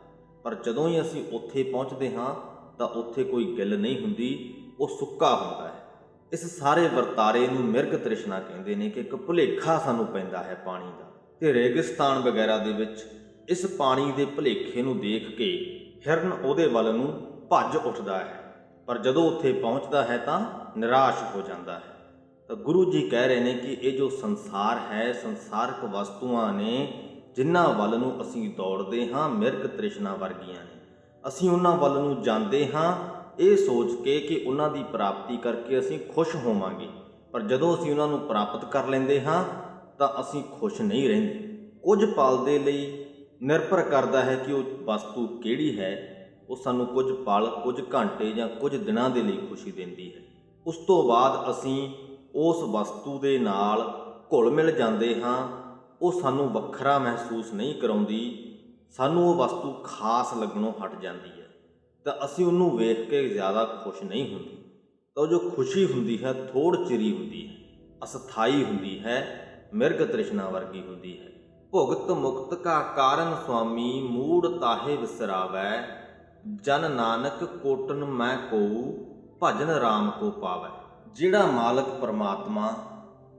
ਪਰ ਜਦੋਂ ਹੀ ਅਸੀਂ ਉੱਥੇ ਪਹੁੰਚਦੇ ਹਾਂ ਤਾਂ ਉੱਥੇ ਕੋਈ ਗਿੱਲ ਨਹੀਂ ਹੁੰਦੀ, ਉਹ ਸੁੱਕਾ ਹੁੰਦਾ ਹੈ। ਇਸ ਸਾਰੇ ਵਰਤਾਰੇ ਨੂੰ ਮਿਰਗ ਤ੍ਰਿਸ਼ਨਾ ਕਹਿੰਦੇ ਨੇ ਕਿ ਇੱਕ ਭੁਲੇਖਾ ਸਾਨੂੰ ਪੈਂਦਾ ਹੈ ਪਾਣੀ ਦਾ, ਤੇ ਰੇਗਿਸਤਾਨ ਵਗੈਰਾ ਦੇ ਵਿੱਚ ਇਸ ਪਾਣੀ ਦੇ ਭੁਲੇਖੇ ਨੂੰ ਦੇਖ ਕੇ ਹਿਰਨ ਉਹਦੇ ਵੱਲ ਨੂੰ ਭੱਜ ਉੱਠਦਾ ਹੈ, ਪਰ ਜਦੋਂ ਉੱਥੇ ਪਹੁੰਚਦਾ ਹੈ ਤਾਂ ਨਿਰਾਸ਼ ਹੋ ਜਾਂਦਾ ਹੈ। ਤਾਂ ਗੁਰੂ ਜੀ ਕਹਿ ਰਹੇ ਨੇ ਕਿ ਇਹ ਜੋ ਸੰਸਾਰ ਹੈ, ਸੰਸਾਰਕ ਵਸਤੂਆਂ ਨੇ ਜਿਨ੍ਹਾਂ ਵੱਲ ਨੂੰ ਅਸੀਂ ਦੌੜਦੇ ਹਾਂ, ਮਿਰਗ ਤ੍ਰਿਸ਼ਨਾ ਵਰਗੀਆਂ ਨੇ। ਅਸੀਂ ਉਹਨਾਂ ਵੱਲ ਨੂੰ ਜਾਂਦੇ ਹਾਂ ਇਹ ਸੋਚ ਕੇ ਕਿ ਉਹਨਾਂ ਦੀ ਪ੍ਰਾਪਤੀ ਕਰਕੇ ਅਸੀਂ ਖੁਸ਼ ਹੋਵਾਂਗੇ, ਪਰ ਜਦੋਂ ਅਸੀਂ ਉਹਨਾਂ ਨੂੰ ਪ੍ਰਾਪਤ ਕਰ ਲੈਂਦੇ ਹਾਂ ਤਾਂ ਅਸੀਂ ਖੁਸ਼ ਨਹੀਂ ਰਹਿੰਦੇ। ਕੁਝ ਪਲ ਦੇ ਲਈ ਨਿਰਭਰ ਕਰਦਾ ਹੈ ਕਿ ਉਹ ਵਸਤੂ ਕਿਹੜੀ ਹੈ, ਉਹ ਸਾਨੂੰ ਕੁਝ ਪਲ, ਕੁਝ ਘੰਟੇ ਜਾਂ ਕੁਝ ਦਿਨਾਂ ਦੇ ਲਈ ਖੁਸ਼ੀ ਦਿੰਦੀ ਹੈ। ਉਸ ਤੋਂ ਬਾਅਦ ਅਸੀਂ ਉਸ ਵਸਤੂ ਦੇ ਨਾਲ ਘੁਲ ਮਿਲ ਜਾਂਦੇ ਹਾਂ, ਉਹ ਸਾਨੂੰ ਵੱਖਰਾ ਮਹਿਸੂਸ ਨਹੀਂ ਕਰਾਉਂਦੀ, ਸਾਨੂੰ ਉਹ ਵਸਤੂ ਖਾਸ ਲੱਗਣੋਂ ਹਟ ਜਾਂਦੀ ਹੈ, ਤਾਂ ਅਸੀਂ ਉਹਨੂੰ ਵੇਖ ਕੇ ਜ਼ਿਆਦਾ ਖੁਸ਼ ਨਹੀਂ ਹੁੰਦੇ। ਤਾਂ ਜੋ ਖੁਸ਼ੀ ਹੁੰਦੀ ਹੈ ਥੋੜ੍ਹ ਚਿਰੀ ਹੁੰਦੀ ਹੈ, ਅਸਥਾਈ ਹੁੰਦੀ ਹੈ, ਮਿਰਗ ਤ੍ਰਿਸ਼ਨਾ ਵਰਗੀ ਹੁੰਦੀ ਹੈ। ਭੁਗਤ ਮੁਕਤ ਕਾ ਕਾਰਨ ਸੁਆਮੀ ਮੂੜ ਤਾਹੇ ਵਿਸਰਾਵੈ। ਜਨ ਨਾਨਕ ਕੋਟਨ ਮੈਂ ਕੋਊ ਭਜਨ ਰਾਮ ਕੋ ਪਾਵੈ। ਜਿਹੜਾ ਮਾਲਕ ਪਰਮਾਤਮਾ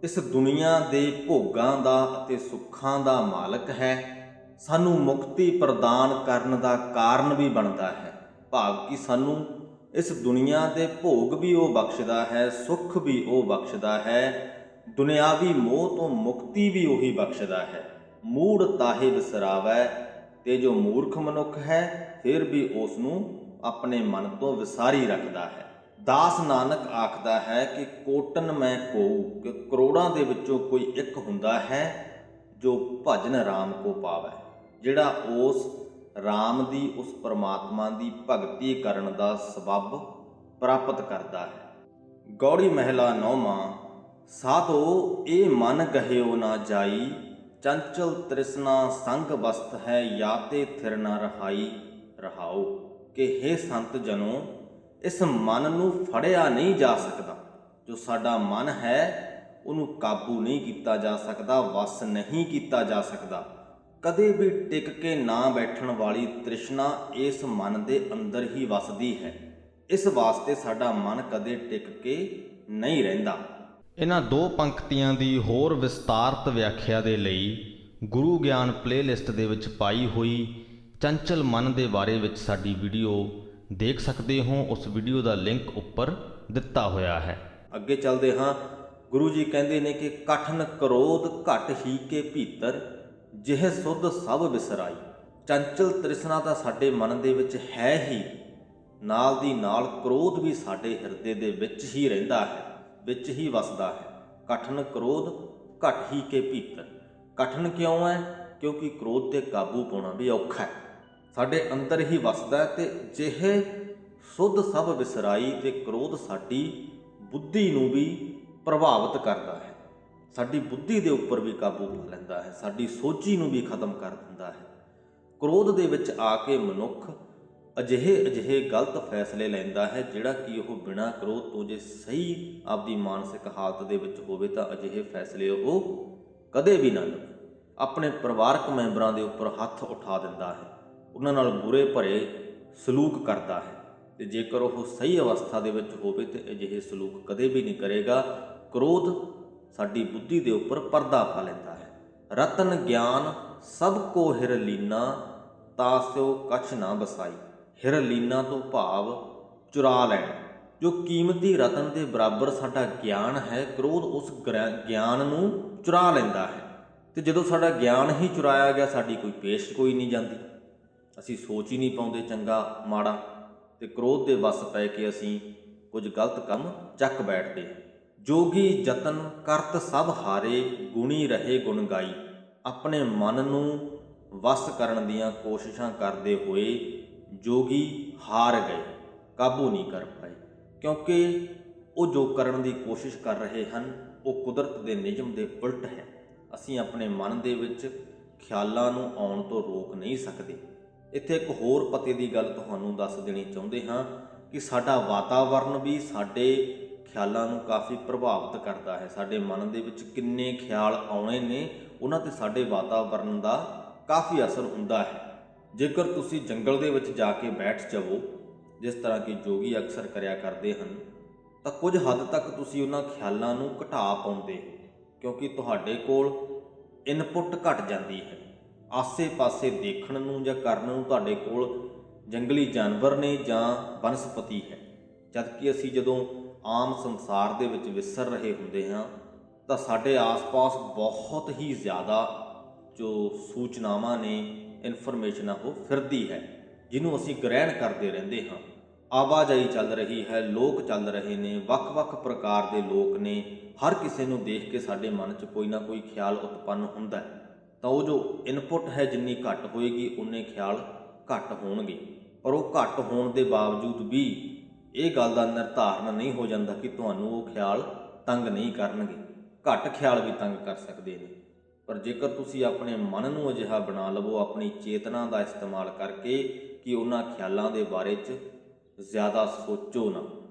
ਇਸ ਦੁਨੀਆ ਦੇ ਭੋਗਾਂ ਦਾ ਅਤੇ ਸੁੱਖਾਂ ਦਾ ਮਾਲਕ ਹੈ, ਸਾਨੂੰ ਮੁਕਤੀ ਪ੍ਰਦਾਨ ਕਰਨ ਦਾ ਕਾਰਨ ਵੀ ਬਣਦਾ ਹੈ। ਭਾਵ ਕਿ ਸਾਨੂੰ ਇਸ ਦੁਨੀਆ ਦੇ ਭੋਗ ਵੀ ਉਹ ਬਖਸ਼ਦਾ ਹੈ, ਸੁੱਖ ਵੀ ਉਹ ਬਖਸ਼ਦਾ ਹੈ, ਦੁਨਿਆਵੀ ਮੋਹ ਤੋਂ ਮੁਕਤੀ ਵੀ ਉਹੀ ਬਖਸ਼ਦਾ ਹੈ। ਮੂੜ ਤਾਹੇ ਵਿਸਰਾਵੈ, ਤੇ ਜੋ ਮੂਰਖ ਮਨੁੱਖ ਹੈ ਫਿਰ ਵੀ ਉਸ ਨੂੰ ਆਪਣੇ ਮਨ ਤੋਂ ਵਿਸਾਰੀ ਰੱਖਦਾ ਹੈ। ਦਾਸ ਨਾਨਕ ਆਖਦਾ ਹੈ ਕਿ ਕੋਟਨ ਮੈਂ ਕੋਊ, ਕਿ ਕਰੋੜਾਂ ਦੇ ਵਿੱਚੋਂ ਕੋਈ ਇੱਕ ਹੁੰਦਾ ਹੈ ਜੋ ਭਜਨ ਰਾਮ ਕੋ ਪਾਵੈ, ਜਿਹੜਾ ਉਸ ਰਾਮ ਦੀ, ਉਸ ਪਰਮਾਤਮਾ ਦੀ ਭਗਤੀ ਕਰਨ ਦਾ ਸਬੱਬ ਪ੍ਰਾਪਤ ਕਰਦਾ ਹੈ। ਗੌੜੀ ਮਹਿਲਾ 9ਵਾਂ। ਸਾਧੋ ਇਹ ਮਨ ਗਹਿਓ ਨਾ ਜਾਈ, ਚੰਚਲ ਤ੍ਰਿਸ਼ਨਾ ਸੰਗ ਬਸਤ ਹੈ, ਜਾਂ ਤੇ ਥਿਰ ਨਾ ਰਹਾਈ। ਰਹਾਓ ਕਿ ਹੇ ਸੰਤ ਜਨੋ, ਇਸ ਮਨ ਨੂੰ ਫੜਿਆ ਨਹੀਂ ਜਾ ਸਕਦਾ। ਜੋ ਸਾਡਾ ਮਨ ਹੈ ਉਹਨੂੰ ਕਾਬੂ ਨਹੀਂ ਕੀਤਾ ਜਾ ਸਕਦਾ, ਵਸ ਨਹੀਂ ਕੀਤਾ ਜਾ ਸਕਦਾ। ਕਦੇ ਵੀ ਟਿਕ ਕੇ ਨਾ ਬੈਠਣ ਵਾਲੀ ਤ੍ਰਿਸ਼ਨਾ ਇਸ ਮਨ ਦੇ ਅੰਦਰ ਹੀ ਵਸਦੀ ਹੈ। ਇਸ ਵਾਸਤੇ ਸਾਡਾ ਮਨ ਕਦੇ ਟਿਕ ਕੇ ਨਹੀਂ ਰਹਿੰਦਾ। ਇਹਨਾਂ ਦੋ ਪੰਕਤੀਆਂ ਦੀ ਹੋਰ ਵਿਸਤਾਰਤ ਵਿਆਖਿਆ ਦੇ ਲਈ ਗੁਰੂ ਗਿਆਨ ਪਲੇਲਿਸਟ ਦੇ ਵਿੱਚ ਪਾਈ ਹੋਈ ਚੰਚਲ ਮਨ ਦੇ ਬਾਰੇ ਵਿੱਚ ਸਾਡੀ ਵੀਡੀਓ ਦੇਖ ਸਕਦੇ ਹੋ। ਉਸ ਵੀਡੀਓ ਦਾ ਲਿੰਕ ਉੱਪਰ ਦਿੱਤਾ ਹੋਇਆ ਹੈ। ਅੱਗੇ ਚੱਲਦੇ ਹਾਂ। ਗੁਰੂ ਜੀ ਕਹਿੰਦੇ ਨੇ ਕਿ ਕਠਨ ਕਰੋਧ ਘਟ ਹੀ ਕੇ ਭੀਤਰ, ਜਿਹ ਸੁਧ ਸਭ ਵਿਸਰਾਈ। ਚੰਚਲ ਤ੍ਰਿਸ਼ਨਾ ਤਾਂ ਸਾਡੇ ਮਨ ਦੇ ਵਿੱਚ ਹੈ ਹੀ, ਨਾਲ ਦੀ ਨਾਲ ਕ੍ਰੋਧ ਵੀ ਸਾਡੇ ਹਿਰਦੇ ਦੇ ਵਿੱਚ ਹੀ ਰਹਿੰਦਾ ਹੈ, ਵਿੱਚ ਹੀ ਵਸਦਾ ਹੈ। ਕਠਨ ਕਰੋਧ ਘਟ ਹੀ ਕੇ ਭੀਤਰ। ਕਠਨ ਕਿਉਂ ਹੈ? ਕਿਉਂਕਿ ਕ੍ਰੋਧ 'ਤੇ ਕਾਬੂ ਪਾਉਣਾ ਵੀ ਔਖਾ ਹੈ, ਸਾਡੇ ਅੰਦਰ ਹੀ ਵਸਦਾ। ਅਤੇ ਜਿਹੇ ਸੁਧ ਸਭ ਵਿਸਰਾਈ, ਤੇ ਕ੍ਰੋਧ ਸਾਡੀ ਬੁੱਧੀ ਨੂੰ ਵੀ ਪ੍ਰਭਾਵਿਤ ਕਰਦਾ ਹੈ, ਸਾਡੀ ਬੁੱਧੀ ਦੇ ਉੱਪਰ ਵੀ ਕਾਬੂ ਪਾ ਲੈਂਦਾ ਹੈ, ਸਾਡੀ ਸੋਝੀ ਨੂੰ ਵੀ ਖਤਮ ਕਰ ਦਿੰਦਾ ਹੈ। ਕ੍ਰੋਧ ਦੇ ਵਿੱਚ ਆ ਕੇ ਮਨੁੱਖ ਅਜਿਹੇ ਗਲਤ ਫੈਸਲੇ ਲੈਂਦਾ ਹੈ ਜਿਹੜਾ ਕਿ ਉਹ ਬਿਨਾਂ ਕ੍ਰੋਧ ਤੋਂ ਜੇ ਸਹੀ ਆਪਦੀ ਮਾਨਸਿਕ ਹਾਲਤ ਦੇ ਵਿੱਚ ਹੋਵੇ ਤਾਂ ਅਜਿਹੇ ਫੈਸਲੇ ਉਹ ਕਦੇ ਵੀ ਨਾ ਲਵੇ। ਆਪਣੇ ਪਰਿਵਾਰਕ ਮੈਂਬਰਾਂ ਦੇ ਉੱਪਰ ਹੱਥ ਉਠਾ ਦਿੰਦਾ ਹੈ, ਉਹਨਾਂ ਨਾਲ ਬੁਰੇ ਭਰੇ ਸਲੂਕ ਕਰਦਾ ਹੈ। ਤੇ ਜੇਕਰ ਉਹ ਸਹੀ ਅਵਸਥਾ ਦੇ ਵਿੱਚ ਹੋਵੇ ਤੇ ਅਜਿਹੇ ਸਲੂਕ ਕਦੇ ਵੀ ਨਹੀਂ ਕਰੇਗਾ। ਕ੍ਰੋਧ ਸਾਡੀ ਬੁੱਧੀ ਦੇ ਉੱਪਰ ਪਰਦਾ ਪਾ ਲੈਂਦਾ ਹੈ। ਰਤਨ ਗਿਆਨ ਸਭ ਕੋ ਹਿਰ ਲੀਨਾ, ਤਾਸਿਓ ਕਛ ਨਾ ਬਸਾਈ। ਹਿਰ ਲੀਨਾ ਤੋਂ ਭਾਵ ਚੁਰਾ ਲੈਣਾ। ਜੋ ਕੀਮਤੀ ਰਤਨ ਦੇ ਬਰਾਬਰ ਸਾਡਾ ਗਿਆਨ ਹੈ, ਕ੍ਰੋਧ ਉਸ ਗਿਆਨ ਨੂੰ ਚੁਰਾ ਲੈਂਦਾ ਹੈ। ਤੇ ਜਦੋਂ ਸਾਡਾ ਗਿਆਨ ਹੀ ਚੁਰਾਇਆ ਗਿਆ, ਸਾਡੀ ਕੋਈ ਨਹੀਂ ਜਾਂਦੀ, ਅਸੀਂ ਸੋਚ ਹੀ ਨਹੀਂ ਪਾਉਂਦੇ ਚੰਗਾ ਮਾੜਾ, ਤੇ ਕ੍ਰੋਧ ਦੇ ਵੱਸ ਪੈ ਕੇ ਅਸੀਂ ਕੁਝ ਗਲਤ ਕੰਮ ਚੱਕ ਬੈਠਦੇ ਹਾਂ। ਜੋਗੀ ਯਤਨ ਕਰਤ ਸਭ ਹਾਰੇ, ਗੁਣੀ ਰਹੇ ਗੁਣ ਗਾਈ। ਆਪਣੇ ਮਨ ਨੂੰ ਵੱਸ ਕਰਨ ਦੀਆਂ ਕੋਸ਼ਿਸ਼ਾਂ ਕਰਦੇ ਹੋਏ ਜੋਗੀ ਹਾਰ ਗਏ, ਕਾਬੂ ਨਹੀਂ ਕਰ ਪਾਏ, ਕਿਉਂਕਿ ਉਹ ਜੋ ਕਰਨ ਦੀ ਕੋਸ਼ਿਸ਼ ਕਰ ਰਹੇ ਹਨ ਉਹ ਕੁਦਰਤ ਦੇ ਨਿਯਮ ਦੇ ਉਲਟ ਹੈ। ਅਸੀਂ ਆਪਣੇ ਮਨ ਦੇ ਵਿੱਚ ਖਿਆਲਾਂ ਨੂੰ ਆਉਣ ਤੋਂ ਰੋਕ ਨਹੀਂ ਸਕਦੇ। ਇੱਥੇ ਇੱਕ ਹੋਰ ਪਤੇ ਦੀ ਗੱਲ ਤੁਹਾਨੂੰ ਦੱਸ ਦੇਣੀ ਚਾਹੁੰਦੇ ਹਾਂ ਕਿ ਸਾਡਾ ਵਾਤਾਵਰਨ ਵੀ ਸਾਡੇ ਖਿਆਲਾਂ ਨੂੰ ਕਾਫੀ ਪ੍ਰਭਾਵਿਤ ਕਰਦਾ ਹੈ। ਸਾਡੇ ਮਨ ਦੇ ਵਿੱਚ ਕਿੰਨੇ ਖਿਆਲ ਆਉਣੇ ਨੇ, ਉਹਨਾਂ 'ਤੇ ਸਾਡੇ ਵਾਤਾਵਰਨ ਦਾ ਕਾਫੀ ਅਸਰ ਹੁੰਦਾ ਹੈ। ਜੇਕਰ ਤੁਸੀਂ ਜੰਗਲ ਦੇ ਵਿੱਚ ਜਾ ਕੇ ਬੈਠ ਜਾਵੋ, ਜਿਸ ਤਰ੍ਹਾਂ ਕਿ ਜੋਗੀ ਅਕਸਰ ਕਰਿਆ ਕਰਦੇ ਹਨ, ਤਾਂ ਕੁਝ ਹੱਦ ਤੱਕ ਤੁਸੀਂ ਉਹਨਾਂ ਖਿਆਲਾਂ ਨੂੰ ਘਟਾ ਪਾਉਂਦੇ ਹੋ, ਕਿਉਂਕਿ ਤੁਹਾਡੇ ਕੋਲ ਇਨਪੁੱਟ ਘਟ ਜਾਂਦੀ ਹੈ। ਆਸੇ-ਪਾਸੇ ਦੇਖਣ ਨੂੰ ਜਾਂ ਕਰਨ ਨੂੰ ਤੁਹਾਡੇ ਕੋਲ ਜੰਗਲੀ ਜਾਨਵਰ ਨੇ ਜਾਂ ਬਨਸਪਤੀ ਹੈ। ਜਦਕਿ ਅਸੀਂ ਜਦੋਂ ਆਮ ਸੰਸਾਰ ਦੇ ਵਿੱਚ ਵਿਸਰ ਰਹੇ ਹੁੰਦੇ ਹਾਂ ਤਾਂ ਸਾਡੇ ਆਸ-ਪਾਸ ਬਹੁਤ ਹੀ ਜ਼ਿਆਦਾ ਜੋ ਸੂਚਨਾਵਾਂ ਨੇ, ਇਨਫੋਰਮੇਸ਼ਨ ਆ, ਉਹ ਫਿਰਦੀ ਹੈ, ਜਿਹਨੂੰ ਅਸੀਂ ਗ੍ਰਹਿਣ ਕਰਦੇ ਰਹਿੰਦੇ ਹਾਂ। ਆਵਾਜਾਈ ਚੱਲ ਰਹੀ ਹੈ, ਲੋਕ ਚੱਲ ਰਹੇ ਨੇ, ਵੱਖ-ਵੱਖ ਪ੍ਰਕਾਰ ਦੇ ਲੋਕ ਨੇ। ਹਰ ਕਿਸੇ ਨੂੰ ਦੇਖ ਕੇ ਸਾਡੇ ਮਨ 'ਚ ਕੋਈ ਨਾ ਕੋਈ ਖਿਆਲ ਉਤਪੰਨ ਹੁੰਦਾ ਹੈ। ਤਾਂ ਉਹ ਜੋ ਇਨਪੁੱਟ ਹੈ ਜਿੰਨੀ ਘੱਟ ਹੋਏਗੀ ਉਨੇ ਖਿਆਲ ਘੱਟ ਹੋਣਗੇ। ਪਰ ਉਹ ਘੱਟ ਹੋਣ ਦੇ ਬਾਵਜੂਦ ਵੀ ਇਹ ਗੱਲ ਦਾ ਨਿਰਧਾਰਨ ਨਹੀਂ ਹੋ ਜਾਂਦਾ ਕਿ ਤੁਹਾਨੂੰ ਉਹ ਖਿਆਲ ਤੰਗ ਨਹੀਂ ਕਰਨਗੇ। ਘੱਟ ਖਿਆਲ ਵੀ ਤੰਗ ਕਰ ਸਕਦੇ ਨੇ। ਪਰ ਜੇਕਰ ਤੁਸੀਂ ਆਪਣੇ ਮਨ ਨੂੰ ਅਜਿਹਾ ਬਣਾ ਲਵੋ ਆਪਣੀ ਚੇਤਨਾ ਦਾ ਇਸਤੇਮਾਲ ਕਰਕੇ ਕਿ ਉਹਨਾਂ ਖਿਆਲਾਂ ਦੇ ਬਾਰੇ 'ਚ ਜ਼ਿਆਦਾ ਸੋਚੋ ਨਾ।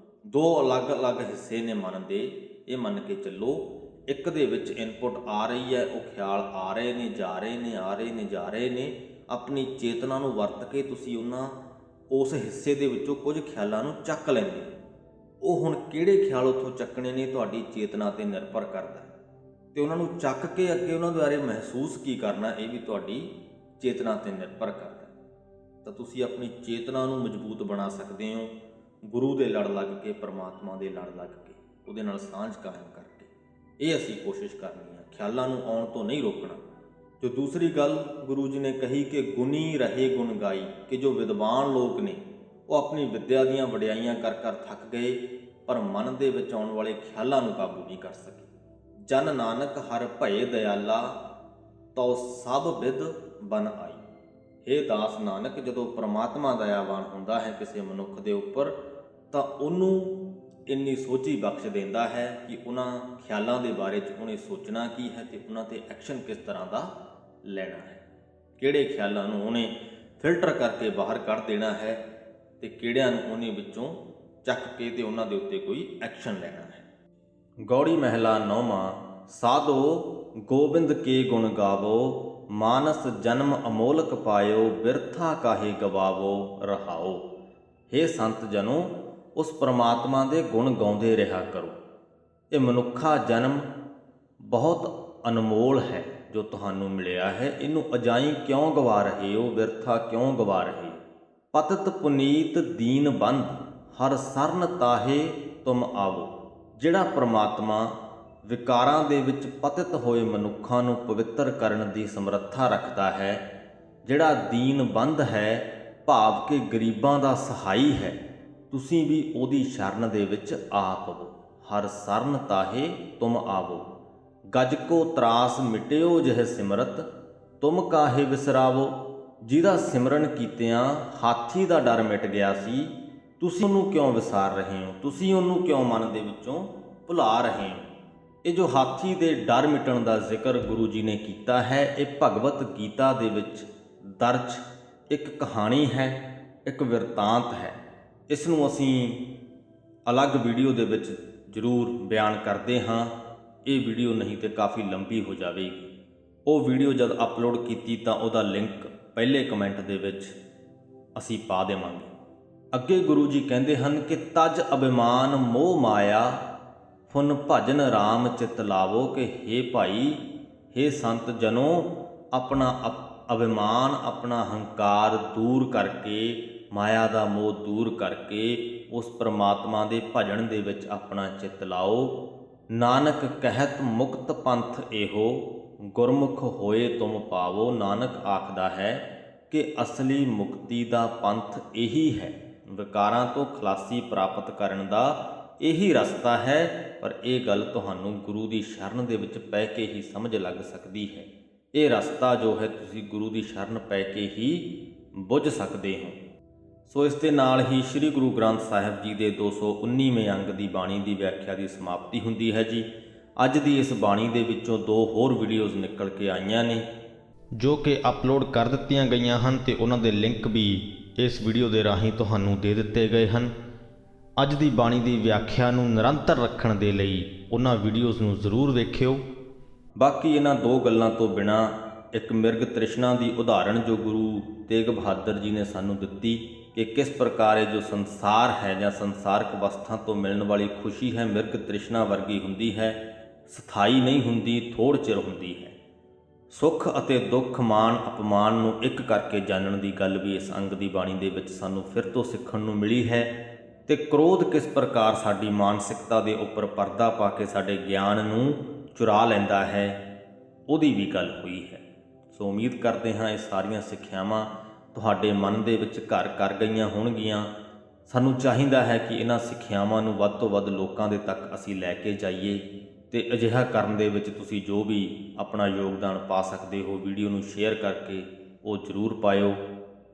ਦੋ ਅਲੱਗ-ਅਲੱਗ ਹਿੱਸੇ ਨੇ ਮਨ ਦੇ, ਇਹ ਮੰਨ ਕੇ ਚੱਲੋ। ਇੱਕ ਦੇ ਵਿੱਚ ਇਨਪੁੱਟ ਆ ਰਹੀ ਹੈ, ਉਹ ਖਿਆਲ ਆ ਰਹੇ ਨੇ, ਜਾ ਰਹੇ ਨੇ, ਆ ਰਹੇ ਨੇ, ਜਾ ਰਹੇ ਨੇ। ਆਪਣੀ ਚੇਤਨਾ ਨੂੰ ਵਰਤ ਕੇ ਤੁਸੀਂ ਉਸ ਹਿੱਸੇ ਦੇ ਵਿੱਚੋਂ ਕੁਝ ਖਿਆਲਾਂ ਨੂੰ ਚੱਕ ਲੈਂਦੇ। ਉਹ ਹੁਣ ਕਿਹੜੇ ਖਿਆਲ ਉੱਥੋਂ ਚੱਕਣੇ ਨੇ ਤੁਹਾਡੀ ਚੇਤਨਾ 'ਤੇ ਨਿਰਭਰ ਕਰਦਾ ਹੈ, ਅਤੇ ਉਹਨਾਂ ਨੂੰ ਚੱਕ ਕੇ ਅੱਗੇ ਉਹਨਾਂ ਦੇ ਬਾਰੇ ਮਹਿਸੂਸ ਕੀ ਕਰਨਾ ਇਹ ਵੀ ਤੁਹਾਡੀ ਚੇਤਨਾ 'ਤੇ ਨਿਰਭਰ ਕਰਦਾ। ਤਾਂ ਤੁਸੀਂ ਆਪਣੀ ਚੇਤਨਾ ਨੂੰ ਮਜ਼ਬੂਤ ਬਣਾ ਸਕਦੇ ਹੋ ਗੁਰੂ ਦੇ ਲੜ ਲੱਗ ਕੇ, ਪਰਮਾਤਮਾ ਦੇ ਲੜ ਲੱਗ ਕੇ, ਉਹਦੇ ਨਾਲ ਸਾਂਝ ਕਾਇਮ ਕਰਕੇ। ਇਹ ਅਸੀਂ ਕੋਸ਼ਿਸ਼ ਕਰਨੀ ਹੈ, ਖਿਆਲਾਂ ਨੂੰ ਆਉਣ ਤੋਂ ਨਹੀਂ ਰੋਕਣਾ। ਜੋ ਦੂਸਰੀ ਗੱਲ ਗੁਰੂ ਜੀ ਨੇ ਕਹੀ ਕਿ ਗੁਣੀ ਰਹੇ ਗੁਣ ਗਾਈ, ਕਿ ਜੋ ਵਿਦਵਾਨ ਲੋਕ ਨੇ ਉਹ ਆਪਣੀ ਵਿੱਦਿਆ ਦੀਆਂ ਵਡਿਆਈਆਂ ਕਰ ਕਰ ਥੱਕ ਗਏ, ਪਰ ਮਨ ਦੇ ਵਿੱਚ ਆਉਣ ਵਾਲੇ ਖਿਆਲਾਂ ਨੂੰ ਕਾਬੂ ਨਹੀਂ ਕਰ ਸਕੇ। ਜਨ ਨਾਨਕ ਹਰਿ ਭਏ ਦਇਆਲਾ, ਤਉ ਸਭ ਵਿਦ ਬਨ ਆਈ। ਹੇ ਦਾਸ ਨਾਨਕ, ਜਦੋਂ ਪਰਮਾਤਮਾ ਦਇਆਵਾਨ ਹੁੰਦਾ ਹੈ ਕਿਸੇ ਮਨੁੱਖ ਦੇ ਉੱਪਰ, ਤਾਂ ਉਹਨੂੰ ਇੰਨੀ ਸੋਝੀ ਬਖਸ਼ ਦਿੰਦਾ ਹੈ ਕਿ ਉਹਨਾਂ ਖਿਆਲਾਂ ਦੇ ਬਾਰੇ 'ਚ ਉਹਨੇ ਸੋਚਣਾ ਕੀ ਹੈ ਅਤੇ ਉਹਨਾਂ 'ਤੇ ਐਕਸ਼ਨ ਕਿਸ ਤਰ੍ਹਾਂ ਦਾ ਲੈਣਾ ਹੈ। ਕਿਹੜੇ ਖਿਆਲਾਂ ਨੂੰ ਉਹਨੇ ਫਿਲਟਰ ਕਰਕੇ ਬਾਹਰ ਕੱਢ ਦੇਣਾ ਹੈ ਅਤੇ ਕਿਹੜਿਆਂ ਨੂੰ ਉਹਨੇ ਵਿੱਚੋਂ ਚੱਕ ਕੇ ਅਤੇ ਉਹਨਾਂ ਦੇ ਉੱਤੇ ਕੋਈ ਐਕਸ਼ਨ ਲੈਣਾ ਹੈ। ਗੌੜੀ ਮਹਿਲਾ 9ਵਾਂ। ਸਾਧੋ ਗੋਬਿੰਦ ਕੇ ਗੁਣ ਗਾਵੋ, ਮਾਨਸ ਜਨਮ ਅਮੋਲਕ ਪਾਇਓ, ਬਿਰਥਾ ਕਾਹੇ ਗਵਾਵੋ ਰਹਾਓ। ਹੇ ਸੰਤ ਜਨੋ, ਉਸ ਪਰਮਾਤਮਾ ਦੇ ਗੁਣ ਗਾਉਂਦੇ ਰਿਹਾ ਕਰੋ। ਇਹ ਮਨੁੱਖਾ ਜਨਮ ਬਹੁਤ ਅਨਮੋਲ ਹੈ ਜੋ ਤੁਹਾਨੂੰ ਮਿਲਿਆ ਹੈ, ਇਹਨੂੰ ਅਜਾਈਂ ਕਿਉਂ ਗਵਾ ਰਹੇ ਹੋ, ਬਿਰਥਾ ਕਿਉਂ ਗਵਾ ਰਹੇ ਹੋ। ਪਤਿਤ ਪੁਨੀਤ ਦੀਨ ਬੰਧ, ਹਰ ਸਰਨ ਤਾਹੇ ਤੁਮ ਆਵੋ। ਜਿਹੜਾ ਪਰਮਾਤਮਾ ਵਿਕਾਰਾਂ ਦੇ ਵਿੱਚ ਪਤਿਤ ਹੋਏ ਮਨੁੱਖਾਂ ਨੂੰ ਪਵਿੱਤਰ ਕਰਨ ਦੀ ਸਮਰੱਥਾ ਰੱਖਦਾ ਹੈ, ਜਿਹੜਾ ਦੀਨ ਬੰਧ ਹੈ ਭਾਵ ਕਿ ਗਰੀਬਾਂ ਦਾ ਸਹਾਈ ਹੈ, ਤੁਸੀਂ ਵੀ ਉਹਦੀ ਸ਼ਰਨ ਦੇ ਵਿੱਚ ਆ ਪਵੋ। ਹਰ ਸਰਨ ਤਾਹੇ ਤੁਮ ਆਵੋ। ਗਜ ਕੋ ਤਰਾਸ ਮਿਟਿਓ ਜਿਹ ਸਿਮਰਤ, ਤੁਮ ਕਾਹੇ ਵਿਸਰਾਵੋ। ਜਿਹਦਾ ਸਿਮਰਨ ਕੀਤਿਆਂ ਹਾਥੀ ਦਾ ਡਰ ਮਿਟ ਗਿਆ ਸੀ, ਤੁਸੀਂ ਉਹਨੂੰ ਕਿਉਂ ਵਿਸਾਰ ਰਹੇ ਹੋ, ਤੁਸੀਂ ਉਹਨੂੰ ਕਿਉਂ ਮਨ ਦੇ ਵਿੱਚੋਂ ਭੁਲਾ ਰਹੇ ਹੋ। ਇਹ ਜੋ ਹਾਥੀ ਦੇ ਡਰ ਮਿਟਣ ਦਾ ਜ਼ਿਕਰ ਗੁਰੂ ਜੀ ਨੇ ਕੀਤਾ ਹੈ, ਇਹ ਭਗਵਤ ਗੀਤਾ ਦੇ ਵਿੱਚ ਦਰਜ ਇੱਕ ਕਹਾਣੀ ਹੈ, ਇੱਕ ਬਿਰਤਾਂਤ ਹੈ। ਇਸ ਨੂੰ ਅਸੀਂ ਅਲੱਗ ਵੀਡੀਓ ਦੇ ਵਿੱਚ ਜ਼ਰੂਰ ਬਿਆਨ ਕਰਦੇ ਹਾਂ। ਇਹ ਵੀਡੀਓ ਨਹੀਂ ਤੇ ਕਾਫੀ ਲੰਬੀ ਹੋ ਜਾਵੇਗੀ। ਉਹ ਵੀਡੀਓ ਜਦ ਅਪਲੋਡ ਕੀਤੀ ਤਾਂ ਉਹਦਾ ਲਿੰਕ ਪਹਿਲੇ ਕਮੈਂਟ ਦੇ ਵਿੱਚ ਅਸੀਂ ਪਾ ਦੇਵਾਂਗੇ। ਅੱਗੇ ਗੁਰੂ ਜੀ ਕਹਿੰਦੇ ਹਨ ਕਿ ਤਜ ਅਭਿਮਾਨ ਮੋਹ ਮਾਇਆ ਫੁਨ ਭਜਨ ਰਾਮ ਚਿਤ ਲਾਵੋ, ਕਿ ਹੇ ਭਾਈ, ਹੇ ਸੰਤ ਜਨੋ, ਆਪਣਾ ਅਭਿਮਾਨ, ਆਪਣਾ ਹੰਕਾਰ ਦੂਰ ਕਰਕੇ, ਮਾਇਆ ਦਾ ਮੋਹ ਦੂਰ ਕਰਕੇ ਉਸ ਪ੍ਰਮਾਤਮਾ ਦੇ ਭਜਨ ਦੇ ਵਿੱਚ ਆਪਣਾ ਚਿੱਤ ਲਾਓ। ਨਾਨਕ ਕਹਿਤ ਮੁਕਤ ਪੰਥ ਇਹੋ, ਗੁਰਮੁਖ ਹੋਏ ਤੁਮ ਪਾਵੋ। ਨਾਨਕ ਆਖਦਾ ਹੈ ਕਿ ਅਸਲੀ ਮੁਕਤੀ ਦਾ ਪੰਥ ਇਹੀ ਹੈ, ਵਿਕਾਰਾਂ ਤੋਂ ਖਲਾਸੀ ਪ੍ਰਾਪਤ ਕਰਨ ਦਾ ਇਹੀ ਰਸਤਾ ਹੈ। ਪਰ ਇਹ ਗੱਲ ਤੁਹਾਨੂੰ ਗੁਰੂ ਦੀ ਸ਼ਰਨ ਦੇ ਵਿੱਚ ਪੈ ਕੇ ਹੀ ਸਮਝ ਲੱਗ ਸਕਦੀ ਹੈ। ਇਹ ਰਸਤਾ ਜੋ ਹੈ ਤੁਸੀਂ ਗੁਰੂ ਦੀ ਸ਼ਰਨ ਪੈ ਕੇ ਹੀ ਬੁੱਝ ਸਕਦੇ ਹੋ। ਸੋ ਇਸ ਦੇ ਨਾਲ ਹੀ ਸ੍ਰੀ ਗੁਰੂ ਗ੍ਰੰਥ ਸਾਹਿਬ ਜੀ ਦੇ 219ਵੇਂ ਅੰਗ ਦੀ ਬਾਣੀ ਦੀ ਵਿਆਖਿਆ ਦੀ ਸਮਾਪਤੀ ਹੁੰਦੀ ਹੈ ਜੀ। ਅੱਜ ਦੀ ਇਸ ਬਾਣੀ ਦੇ ਵਿੱਚੋਂ 2 ਹੋਰ ਵੀਡੀਓਜ਼ ਨਿਕਲ ਕੇ ਆਈਆਂ ਨੇ ਜੋ ਕਿ ਅਪਲੋਡ ਕਰ ਦਿੱਤੀਆਂ ਗਈਆਂ ਹਨ ਤੇ ਉਹਨਾਂ ਦੇ ਲਿੰਕ ਵੀ ਇਸ ਵੀਡੀਓ ਦੇ ਰਾਹੀਂ ਤੁਹਾਨੂੰ ਦੇ ਦਿੱਤੇ ਗਏ ਹਨ। ਅੱਜ ਦੀ ਬਾਣੀ ਦੀ ਵਿਆਖਿਆ ਨੂੰ ਨਿਰੰਤਰ ਰੱਖਣ ਦੇ ਲਈ ਉਹਨਾਂ ਵੀਡੀਓਜ਼ ਨੂੰ ਜ਼ਰੂਰ ਵੇਖਿਓ। ਬਾਕੀ ਇਹਨਾਂ 2 ਗੱਲਾਂ ਤੋਂ ਬਿਨਾਂ ਇੱਕ ਮਿਰਗ ਤ੍ਰਿਸ਼ਨਾ ਦੀ ਉਦਾਹਰਣ ਜੋ ਗੁਰੂ ਤੇਗ ਬਹਾਦਰ ਜੀ ਨੇ ਸਾਨੂੰ ਦਿੱਤੀ ਕਿ ਕਿਸ ਪ੍ਰਕਾਰ ਇਹ ਜੋ ਸੰਸਾਰ ਹੈ ਜਾਂ ਸੰਸਾਰਕ ਵਸਤਾਂ ਤੋਂ ਮਿਲਣ ਵਾਲੀ ਖੁਸ਼ੀ ਹੈ, ਮਿਰਗ ਤ੍ਰਿਸ਼ਨਾ ਵਰਗੀ ਹੁੰਦੀ ਹੈ, ਸਥਾਈ ਨਹੀਂ ਹੁੰਦੀ, ਥੋੜ੍ਹ ਚਿਰ ਹੁੰਦੀ ਹੈ। ਸੁੱਖ ਅਤੇ ਦੁੱਖ, ਮਾਣ ਅਪਮਾਨ ਨੂੰ ਇੱਕ ਕਰਕੇ ਜਾਣਨ ਦੀ ਗੱਲ ਵੀ ਇਸ ਅੰਗ ਦੀ ਬਾਣੀ ਦੇ ਵਿੱਚ ਸਾਨੂੰ ਫਿਰ ਤੋਂ ਸਿੱਖਣ ਨੂੰ ਮਿਲੀ ਹੈ। ਤੇ ਕ੍ਰੋਧ ਕਿਸ ਪ੍ਰਕਾਰ ਸਾਡੀ ਮਾਨਸਿਕਤਾ ਦੇ ਉੱਪਰ ਪਰਦਾ ਪਾ ਕੇ ਸਾਡੇ ਗਿਆਨ ਨੂੰ ਚੁਰਾ ਲੈਂਦਾ ਹੈ, ਉਹਦੀ ਵੀ ਗੱਲ ਹੋਈ ਹੈ। ਸੋ ਉਮੀਦ ਕਰਦੇ ਹਾਂ ਇਹ ਸਾਰੀਆਂ ਸਿੱਖਿਆਵਾਂ ਤੁਹਾਡੇ ਮਨ ਦੇ ਵਿੱਚ ਘਰ ਕਰ ਗਈਆਂ ਹੋਣਗੀਆਂ। ਸਾਨੂੰ ਚਾਹੀਦਾ ਹੈ ਕਿ ਇਹਨਾਂ ਸਿੱਖਿਆਵਾਂ ਨੂੰ ਵੱਧ ਤੋਂ ਵੱਧ ਲੋਕਾਂ ਦੇ ਤੱਕ ਅਸੀਂ ਲੈ ਕੇ ਜਾਈਏ ਤੇ ਅਜਿਹਾ ਕਰਨ ਦੇ ਵਿੱਚ ਤੁਸੀਂ ਜੋ ਵੀ ਆਪਣਾ ਯੋਗਦਾਨ ਪਾ ਸਕਦੇ ਹੋ, ਵੀਡੀਓ ਨੂੰ ਸ਼ੇਅਰ ਕਰਕੇ ਉਹ ਜ਼ਰੂਰ ਪਾਇਓ।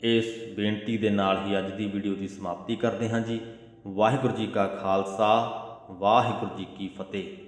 ਇਸ ਬੇਨਤੀ ਦੇ ਨਾਲ ਹੀ ਅੱਜ ਦੀ ਵੀਡੀਓ ਦੀ ਸਮਾਪਤੀ ਕਰਦੇ ਹਾਂ ਜੀ। ਵਾਹਿਗੁਰੂ ਜੀ ਕਾ ਖਾਲਸਾ, ਵਾਹਿਗੁਰੂ ਜੀ ਕੀ ਫਤਿਹ।